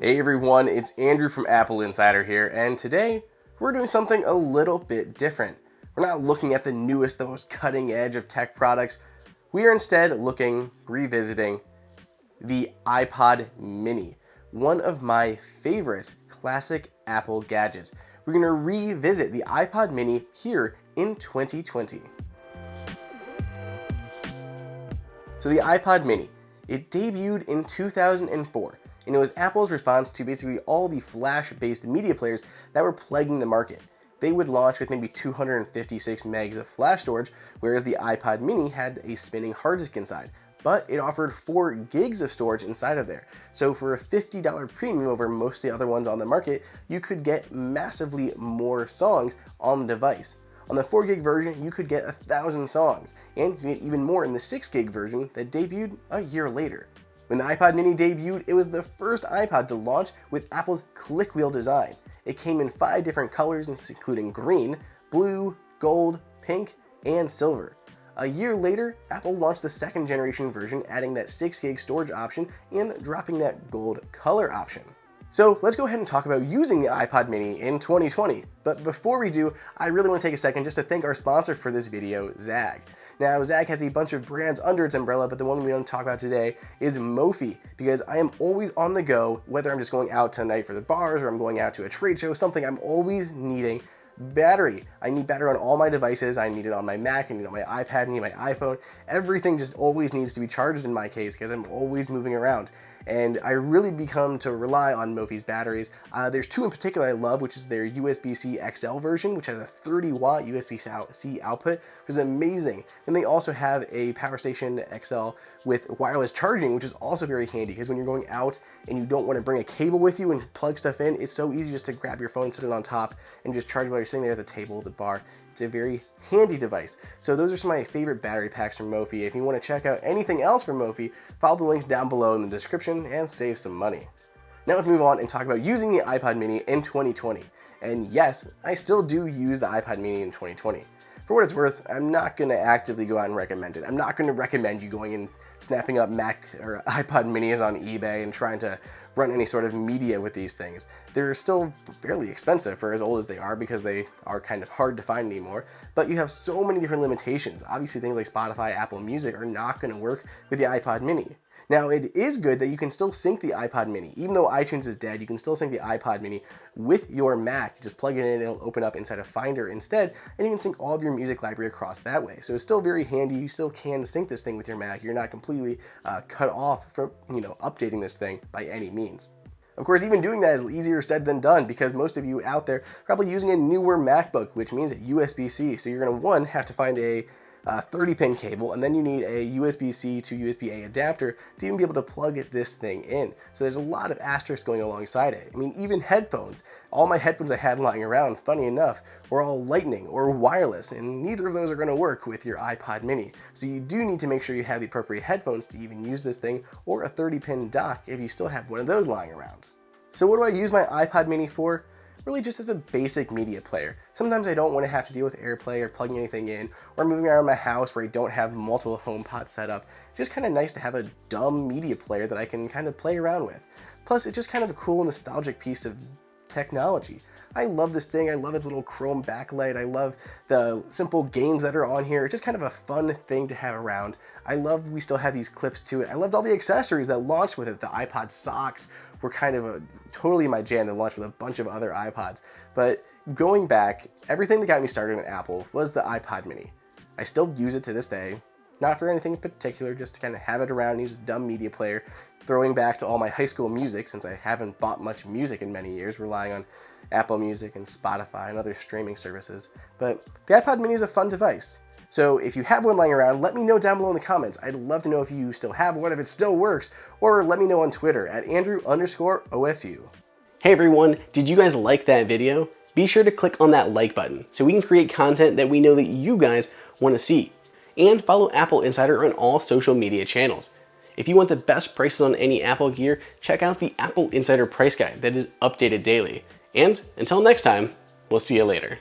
Hey everyone, it's Andrew from AppleInsider here, and today we're doing something a little bit different. We're not looking at the newest, the most cutting edge of tech products. We are instead revisiting the iPod mini, one of my favorite classic Apple gadgets. We're going to revisit the iPod mini here in 2020. So the iPod mini, it debuted in 2004. And it was Apple's response to basically all the flash-based media players that were plaguing the market. They would launch with maybe 256 megs of flash storage, whereas the iPod mini had a spinning hard disk inside. But it offered 4 gigs of storage inside of there. So for a $50 premium over most of the other ones on the market, you could get massively more songs on the device. On the 4 gig version, you could get 1,000 songs, and you could get even more in the 6 gig version that debuted a year later. When the iPod mini debuted, it was the first iPod to launch with Apple's click wheel design. It came in 5 different colors, including green, blue, gold, pink, and silver. A year later, Apple launched the 2nd generation version, adding that 6 gig storage option and dropping that gold color option. So let's go ahead and talk about using the iPod mini in 2020. But before we do, I really want to take a second just to thank our sponsor for this video, Zag. Now, Zag has a bunch of brands under its umbrella, but the one we want to talk about today is Mophie, because I am always on the go, whether I'm just going out tonight for the bars or I'm going out to a trade show, something, I'm always needing battery. I need battery on all my devices. I need it on my Mac, I need it on my iPad, I need my iPhone. Everything just always needs to be charged in my case because I'm always moving around. And I really become to rely on Mophie's batteries. There's 2 in particular I love, which is their USB-C XL version, which has a 30-watt USB-C output, which is amazing. And they also have a Power Station XL with wireless charging, which is also very handy because when you're going out and you don't want to bring a cable with you and plug stuff in, it's so easy just to grab your phone, sit it on top, and just charge while you're sitting there at the table, the bar. It's a very handy device. So those are some of my favorite battery packs from Mophie. If you want to check out anything else from Mophie, follow the links down below in the description and save some money. Now let's move on and talk about using the iPod mini in 2020. And yes, I still do use the iPod mini in 2020. For what it's worth, I'm not going to actively go out and recommend it. I'm not going to recommend you going and snapping up Mac or iPod minis on eBay and trying to run any sort of media with these things. They're still fairly expensive for as old as they are because they are kind of hard to find anymore, but you have so many different limitations. Obviously things like Spotify, Apple Music are not going to work with the iPod mini. Now, it is good that you can still sync the iPod mini. Even though iTunes is dead, you can still sync the iPod mini with your Mac. You just plug it in and it'll open up inside of Finder instead, and you can sync all of your music library across that way. So it's still very handy. You still can sync this thing with your Mac. You're not completely cut off from, updating this thing by any means. Of course, even doing that is easier said than done because most of you out there are probably using a newer MacBook, which means USB-C. So you're going to, one, have to find a 30-pin cable, and then you need a USB-C to USB-A adapter to even be able to plug this thing in. So there's a lot of asterisks going alongside it. I mean, even headphones. All my headphones I had lying around, funny enough, were all lightning or wireless, and neither of those are going to work with your iPod mini. So you do need to make sure you have the appropriate headphones to even use this thing, or a 30-pin dock if you still have one of those lying around. So what do I use my iPod mini for? Really just as a basic media player. Sometimes I don't want to have to deal with AirPlay or plugging anything in, or moving around my house where I don't have multiple HomePods set up. It's just kind of nice to have a dumb media player that I can kind of play around with. Plus, it's just kind of a cool, nostalgic piece of technology. I love this thing. I love its little chrome backlight. I love the simple games that are on here. It's just kind of a fun thing to have around. I love we still have these clips to it. I loved all the accessories that launched with it. The iPod socks were kind of totally my jam. They launched with a bunch of other iPods. But going back, everything that got me started in Apple was the iPod mini. I still use it to this day. Not for anything in particular, just to kind of have it around, use a dumb media player. Throwing back to all my high school music, since I haven't bought much music in many years, relying on Apple Music and Spotify and other streaming services. But the iPod mini is a fun device. So if you have one lying around, let me know down below in the comments. I'd love to know if you still have one, if it still works, or let me know on Twitter at Andrew_OSU. Hey everyone, did you guys like that video? Be sure to click on that like button so we can create content that we know that you guys want to see. And follow AppleInsider on all social media channels. If you want the best prices on any Apple gear, check out the AppleInsider price guide that is updated daily. And until next time, we'll see you later.